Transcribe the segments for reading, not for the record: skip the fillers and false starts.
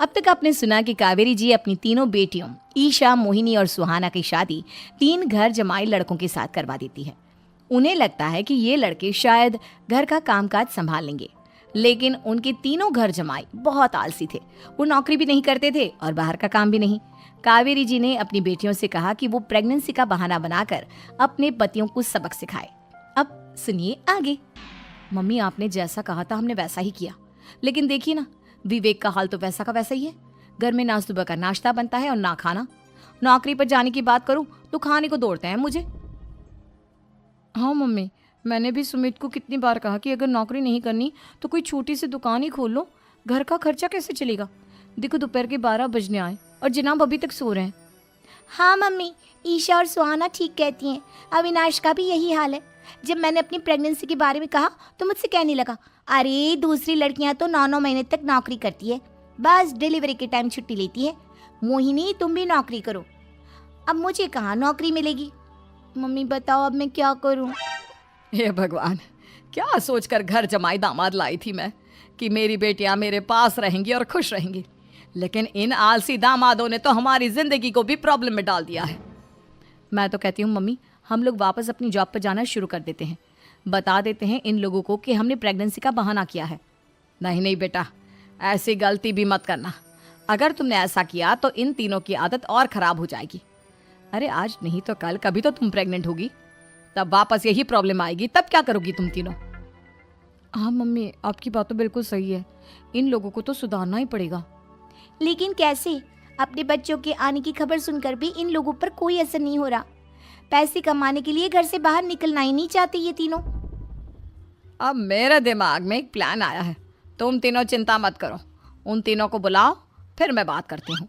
अब तक आपने सुना कि कावेरी जी अपनी तीनों बेटियों ईशा, मोहिनी और सुहाना की शादी 3 घर जमाई लड़कों के साथ करवा देती है। उन्हें लगता है कि ये लड़के शायद घर का कामकाज संभाल लेंगे, लेकिन उनके तीनों घर जमाई बहुत आलसी थे। वो नौकरी भी नहीं करते थे और बाहर का काम भी नहीं। कावेरी जी ने अपनी बेटियों से कहा कि वो प्रेगनेंसी का बहाना बनाकर अपने पतियों को सबक सिखाए। अब सुनिए आगे। मम्मी, आपने जैसा कहा था हमने वैसा ही किया, लेकिन देखिए ना, विवेक का हाल तो वैसा का वैसा ही है। घर में ना सुबह का नाश्ता बनता है और ना खाना। नौकरी पर जाने की बात करूं तो खाने को दौड़ते हैं मुझे। हाँ मम्मी, मैंने भी सुमित को कितनी बार कहा कि अगर नौकरी नहीं करनी तो कोई छोटी सी दुकान ही खोल लो। घर का खर्चा कैसे चलेगा? देखो दोपहर के 12 बजने आए और जनाब अभी तक सो रहे हैं। हाँ मम्मी, ईशा और सुहाना ठीक कहती हैं। अविनाश का भी यही हाल है। जब मैंने अपनी प्रेगनेंसी के बारे में कहा तो मुझसे कहने लगा, अरे दूसरी लड़कियां तो 9-9 महीने तक नौकरी करती है, बस डिलीवरी के टाइम छुट्टी लेती है। मोहिनी, तुम भी नौकरी करो। अब मुझे कहाँ नौकरी मिलेगी? मम्मी बताओ अब मैं क्या करूँ? हे भगवान, क्या सोचकर घर जमाई दामाद लाई थी मैं कि मेरी बेटियां मेरे पास रहेंगी और खुश रहेंगी, लेकिन इन आलसी दामादों ने तो हमारी जिंदगी को भी प्रॉब्लम में डाल दिया है। मैं तो कहती हूँ मम्मी, हम लोग वापस अपनी जॉब पर जाना शुरू कर देते हैं। बता देते हैं इन लोगों को कि हमने प्रेगनेंसी का बहाना किया है। नहीं नहीं बेटा, ऐसी गलती भी मत करना। अगर तुमने ऐसा किया तो इन तीनों की आदत और ख़राब हो जाएगी। अरे आज नहीं तो कल कभी तो तुम प्रेग्नेंट होगी, तब वापस यही प्रॉब्लम आएगी। तब क्या करोगी तुम तीनों? हाँ मम्मी, आपकी बात तो बिल्कुल सही है। इन लोगों को तो सुधारना ही पड़ेगा। लेकिन कैसे? अपने बच्चों के आने की खबर सुनकर भी इन लोगों पर कोई असर नहीं हो रहा। पैसे कमाने के लिए घर से बाहर निकलना ही नहीं चाहते ये तीनों। अब मेरे दिमाग में एक प्लान आया है। तुम तीनों चिंता मत करो, उन तीनों को बुलाओ, फिर मैं बात करती हूँ।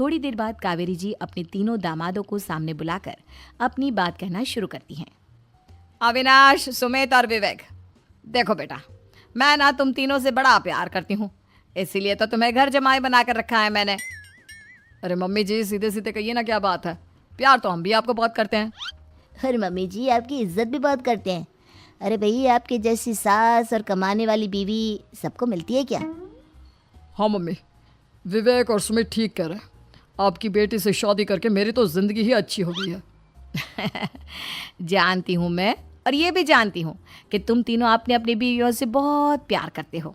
थोड़ी देर बाद कावेरी जी अपने तीनों दामादों को सामने बुलाकर अपनी बात कहना शुरू करती हैं। अविनाश, सुमित और विवेक, देखो बेटा, मैं ना तुम तीनों से बड़ा प्यार करती हूँ, इसीलिए तो तुम्हें घर जमाई बना कर रखा है मैंने। अरे मम्मी जी, सीधे सीधे कहिए ना, क्या बात है? प्यार तो हम भी आपको बहुत करते हैं। अरे मम्मी जी, आपकी इज्जत भी बहुत करते हैं। अरे भैया, आपके जैसी सास और कमाने वाली बीवी सबको मिलती है क्या? हाँ मम्मी, विवेक और सुमित ठीक कह रहे हैं। आपकी बेटी से शादी करके मेरी तो ज़िंदगी ही अच्छी हो गई है। जानती हूँ मैं, और ये भी जानती हूँ कि तुम तीनों अपने अपनी बीवियों से बहुत प्यार करते हो।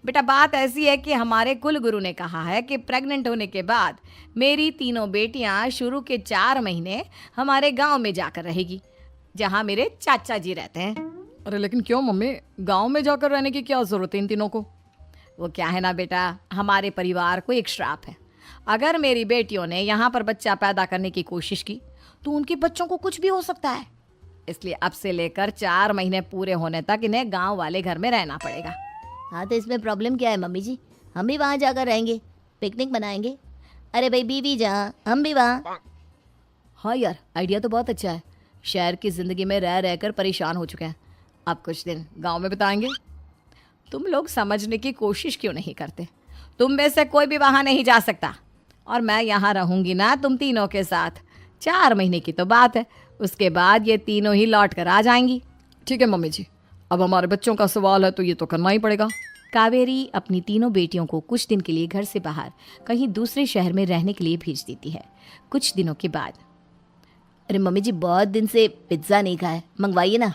बेटा, बात ऐसी है कि हमारे कुल गुरु ने कहा है कि प्रेग्नेंट होने के बाद मेरी तीनों बेटियां शुरू के 4 महीने हमारे गांव में जाकर रहेगी, जहां मेरे चाचा जी रहते हैं। अरे लेकिन क्यों मम्मी, गांव में जाकर रहने की क्या ज़रूरत है इन तीनों को? वो क्या है ना बेटा, हमारे परिवार को एक श्राप है। अगर मेरी बेटियों ने यहाँ पर बच्चा पैदा करने की कोशिश की तो उनके बच्चों को कुछ भी हो सकता है। इसलिए अब से लेकर 4 महीने पूरे होने तक इन्हें गाँव वाले घर में रहना पड़ेगा। हाँ तो इसमें प्रॉब्लम क्या है मम्मी जी? हम भी वहाँ जाकर रहेंगे, पिकनिक मनाएंगे। अरे भाई, बीवी जहाँ हम भी वहाँ। हाँ यार, आइडिया तो बहुत अच्छा है। शहर की ज़िंदगी में रह रहकर परेशान हो चुके हैं, अब कुछ दिन गांव में बिताएंगे। तुम लोग समझने की कोशिश क्यों नहीं करते? तुम में से कोई भी वहाँ नहीं जा सकता, और मैं यहाँ रहूँगी ना तुम तीनों के साथ। 4 महीने की तो बात है, उसके बाद ये तीनों ही लौट कर आ जाएंगी। ठीक है मम्मी जी, अब हमारे बच्चों का सवाल है तो ये तो करना ही पड़ेगा। कावेरी अपनी तीनों बेटियों को कुछ दिन के लिए घर से बाहर कहीं दूसरे शहर में रहने के लिए भेज देती है। कुछ दिनों के बाद, अरे मम्मी जी, बहुत दिन से पिज्ज़ा नहीं खाया, मंगवाइए ना।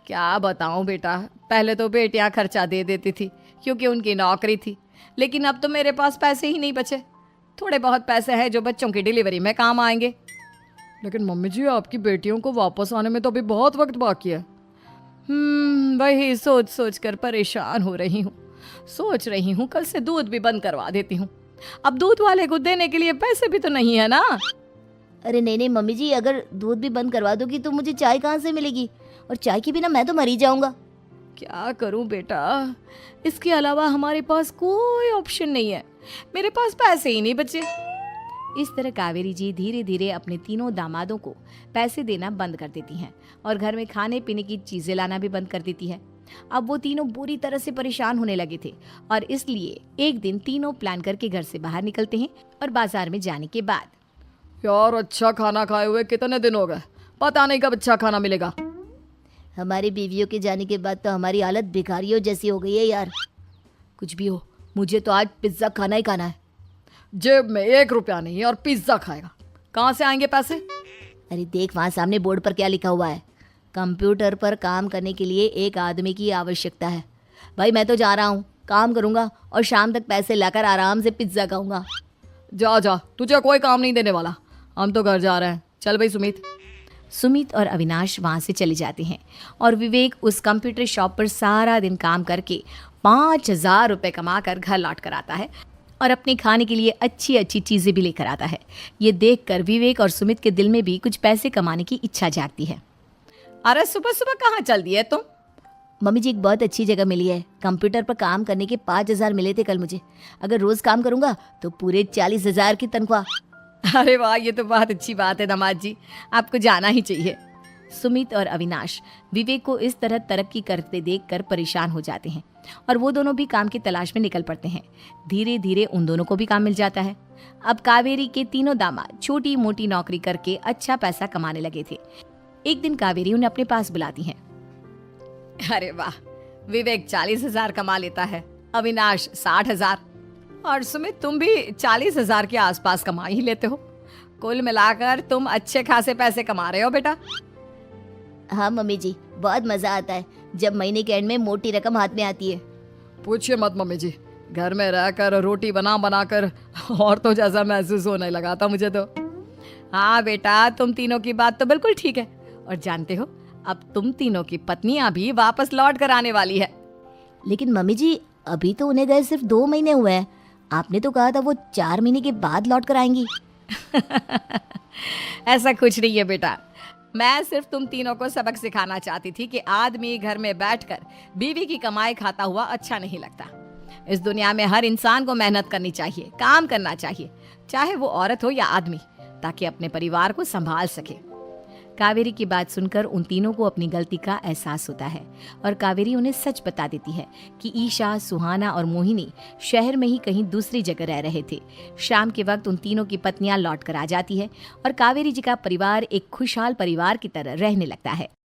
क्या बताऊं बेटा, पहले तो बेटियां खर्चा दे देती थी क्योंकि उनकी नौकरी थी, लेकिन अब तो मेरे पास पैसे ही नहीं बचे। थोड़े बहुत पैसे हैं जो बच्चों की डिलीवरी में काम आएंगे। लेकिन मम्मी जी, आपकी बेटियों को वापस आने में तो अभी बहुत वक्त बाकी है। वही सोच सोच कर परेशान हो रही हूँ। सोच रही हूँ कल से दूध भी बंद करवा देती हूँ। अब दूध वाले को देने के लिए पैसे भी तो नहीं है ना। अरे नहीं नहीं मम्मी जी, अगर दूध भी बंद करवा दोगी तो मुझे चाय कहाँ से मिलेगी? और चाय के बिना मैं तो मर ही जाऊंगा। क्या करूं बेटा, इसके अलावा हमारे पास कोई ऑप्शन नहीं है। मेरे पास पैसे ही नहीं बचे। इस तरह कावेरी जी धीरे धीरे अपने तीनों दामादों को पैसे देना बंद कर देती हैं और घर में खाने पीने की चीज़ें लाना भी बंद कर देती है। अब वो तीनों बुरी तरह से परेशान होने लगे थे और इसलिए एक दिन तीनों प्लान करके घर से बाहर निकलते हैं और बाजार में जाने के बाद, यार अच्छा खाना खाए हुए कितने दिन हो गए, पता नहीं कब अच्छा खाना मिलेगा। हमारी बीवियों के जाने के बाद तो हमारी हालत भिखारियों जैसी हो गई है यार। कुछ भी हो, मुझे तो आज पिज्ज़ा खाना ही खाना है। जेब में 1 रुपया नहीं है और पिज्ज़ा खाएगा, कहाँ से आएंगे पैसे? अरे देख वहाँ सामने बोर्ड पर क्या लिखा हुआ है, कंप्यूटर पर काम करने के लिए एक आदमी की आवश्यकता है। भाई मैं तो जा रहा हूँ, काम करूँगा और शाम तक पैसे लाकर आराम से पिज्ज़ा खाऊंगा। जा जा, तुझे कोई काम नहीं देने वाला, हम तो घर जा रहे हैं। चल भाई सुमित। सुमित और अविनाश वहाँ से चले जाते हैं और विवेक उस कंप्यूटर शॉप पर सारा दिन काम करके 5,000 रुपये कमा कर घर लौट कर आता है और अपने खाने के लिए अच्छी अच्छी चीज़ें भी लेकर आता है। ये देखकर विवेक और सुमित के दिल में भी कुछ पैसे कमाने की इच्छा जागती है। अरे सुबह सुबह कहाँ चल दिए तुम? मम्मी जी एक बहुत अच्छी जगह मिली है, कंप्यूटर पर काम करने के 5,000 मिले थे कल मुझे। अगर रोज़ काम करूँगा तो पूरे 40,000 की तनख्वाह। अरे वाह, ये तो बहुत अच्छी बात है दामाद जी, आपको जाना ही चाहिए। सुमित और अविनाश विवेक को इस तरह तरक्की करते देखकर परेशान हो जाते हैं और वो दोनों भी काम की तलाश में निकल पड़ते हैं। धीरे धीरे उन दोनों को भी काम मिल जाता है। अब कावेरी के तीनों दामाद छोटी मोटी नौकरी करके अच्छा पैसा कमाने लगे थे। एक दिन कावेरी उन्हें अपने पास बुलाती है। अरे वाह, विवेक 40,000 कमा लेता है, अविनाश 60,000 और सुमित तुम भी 40,000 के आसपास कमा ही लेते हो। कुल मिलाकर तुम अच्छे खासे पैसे कमा रहे हो बेटा। हाँ मम्मी जी, बहुत मज़ा आता है जब महीने के एंड में मोटी रकम हाथ में आती है। पूछिए मत मम्मी जी, घर में रहकर रोटी बना बना कर और तो जैसा महसूस होने लगा था मुझे तो। हाँ बेटा, तुम तीनों की बात तो बिल्कुल ठीक है। और जानते हो, अब तुम तीनों की पत्नियां भी वापस लौट कर आने वाली है। लेकिन मम्मी जी अभी तो उन्हें गए सिर्फ 2 महीने हुए हैं, आपने तो कहा था वो 4 महीने के बाद लौट कर आएंगी। ऐसा कुछ नहीं है बेटा, मैं सिर्फ तुम तीनों को सबक सिखाना चाहती थी कि आदमी घर में बैठकर बीवी की कमाई खाता हुआ अच्छा नहीं लगता। इस दुनिया में हर इंसान को मेहनत करनी चाहिए, काम करना चाहिए, चाहे वो औरत हो या आदमी, ताकि अपने परिवार को संभाल सके। कावेरी की बात सुनकर उन तीनों को अपनी गलती का एहसास होता है और कावेरी उन्हें सच बता देती है कि ईशा, सुहाना और मोहिनी शहर में ही कहीं दूसरी जगह रह रहे थे। शाम के वक्त उन तीनों की पत्नियां लौट कर आ जाती है और कावेरी जी का परिवार एक खुशहाल परिवार की तरह रहने लगता है।